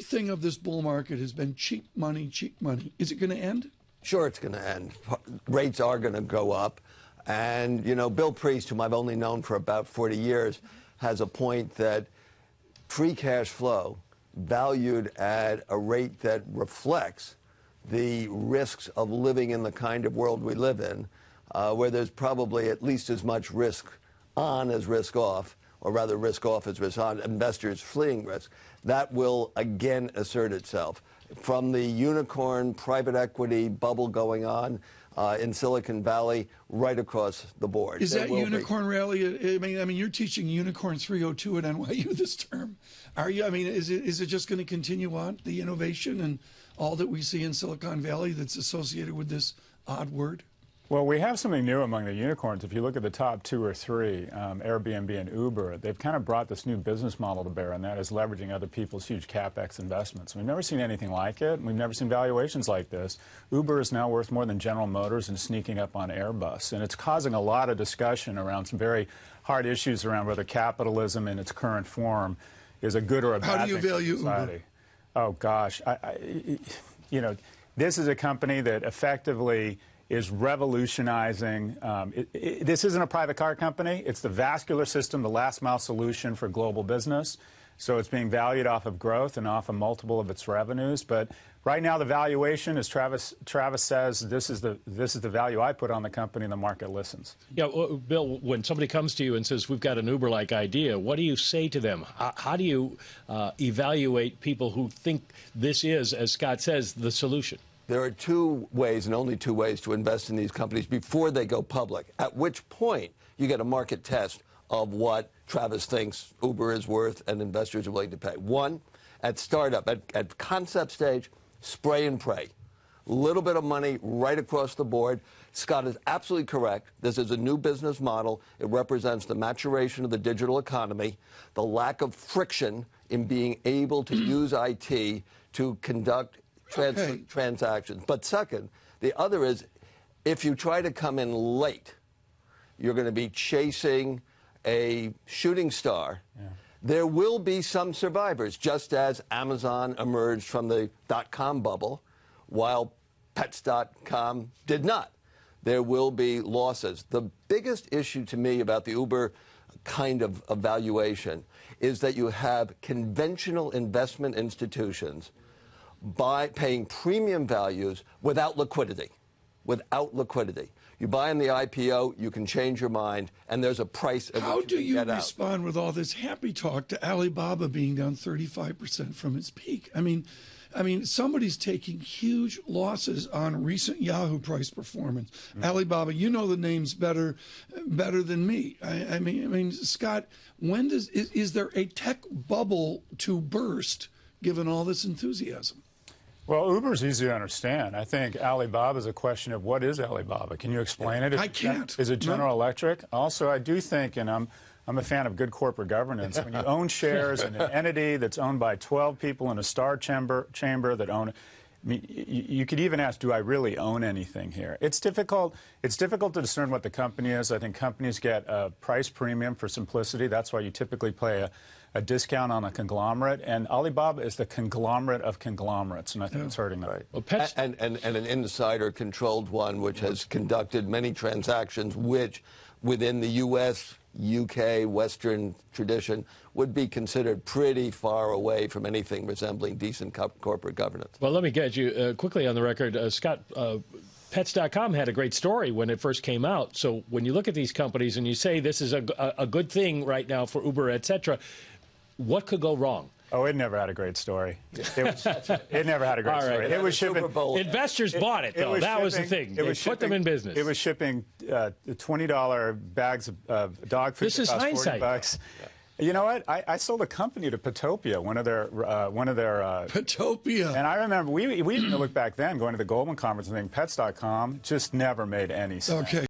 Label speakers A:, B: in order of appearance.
A: everything of this bull market has been cheap money, cheap money. Is it going to end?
B: Sure, it's going to end. Rates are going to go up. And, you know, Bill Priest, whom I've only known for about 40 years, has a point that free cash flow valued at a rate that reflects the risks of living in the kind of world we live in, where there's probably at least as much risk on as risk off, or rather risk off as risk on, investors fleeing risk, that will again assert itself. From the unicorn private equity bubble going on in Silicon Valley, right across the board.
A: Is that unicorn rally? I mean, you're teaching Unicorn 302 at NYU this term. Are you? I mean, is it just going to continue on, the innovation and all that we see in Silicon Valley that's associated with this odd word?
C: Well, we have something new among the unicorns. If you look at the top 2 or 3, Airbnb and Uber, they've kind of brought this new business model to bear, and that is leveraging other people's huge CapEx investments. We've never seen anything like it. We've never seen valuations like this. Uber is now worth more than General Motors and sneaking up on Airbus. And it's causing a lot of discussion around some very hard issues around whether capitalism in its current form is a good or a bad thing.
A: How do you value
C: society.
A: Uber?
C: Oh, gosh. You know, this is a company that effectively is revolutionizing. This isn't a private car company. It's the vascular system, the last mile solution for global business. So it's being valued off of growth and off a multiple of its revenues. But right now, the valuation, as Travis says, this is the value I put on the company, and the market listens.
D: Yeah, well, Bill, when somebody comes to you and says, we've got an Uber-like idea, what do you say to them? How do you evaluate people who think this is, as Scott says, the solution?
B: There are 2 ways, and only 2 ways, to invest in these companies before they go public, at which point you get a market test of what Travis thinks Uber is worth and investors are willing to pay. 1, at startup, at concept stage, spray and pray. Little bit of money right across the board. Scott is absolutely correct. This is a new business model. It represents the maturation of the digital economy, the lack of friction in being able to use IT to conduct transactions. But second, the other is, if you try to come in late, you're going to be chasing a shooting star. Yeah. There will be some survivors, just as Amazon emerged from the .com bubble, while Pets.com did not. There will be losses. The biggest issue to me about the Uber kind of evaluation is that you have conventional investment institutions by paying premium values without liquidity. Without liquidity. You buy in the IPO, you can change your mind, and there's a price at
A: How
B: which
A: do
B: you
A: you
B: can get
A: respond
B: out.
A: with all this happy talk to Alibaba being down 35% from its peak? I mean, somebody's taking huge losses on recent Yahoo price performance. Alibaba, you know the names better than me. I mean, Scott, when is there a tech bubble to burst given all this enthusiasm?
C: Well, Uber's easy to understand. I think Alibaba is a question of what is Alibaba. Can you explain it?
A: I can't.
C: Is it General Electric? Also, I do think, and I'm a fan of good corporate governance, when you own shares in an entity that's owned by 12 people in a star chamber that own it, I mean, you could even ask, do I really own anything here? It's difficult to discern what the company is. I think companies get a price premium for simplicity. That's why you typically pay a discount on a conglomerate. And Alibaba is the conglomerate of conglomerates, and I think it's hurting them.
B: Right.
D: Well,
B: and an insider-controlled one, which has conducted many transactions, which within the U.S., UK, Western tradition, would be considered pretty far away from anything resembling decent corporate governance.
D: Well, let me get you quickly on the record. Scott, Pets.com had a great story when it first came out. So when you look at these companies and you say this is a good thing right now for Uber, et cetera, what could go wrong?
C: Oh, it never had a great story. It never had a great story. It was shipping.
D: Investors bought it, though. That was the thing. They put them in business.
C: It was shipping $20 bags of dog food.
D: This is hindsight.
C: $40. You know what? I sold a company to Petopia, one of their
A: Petopia.
C: And I remember we even looked back then, going to the Goldman conference and thinking Pets.com just never made any sense.
A: Okay.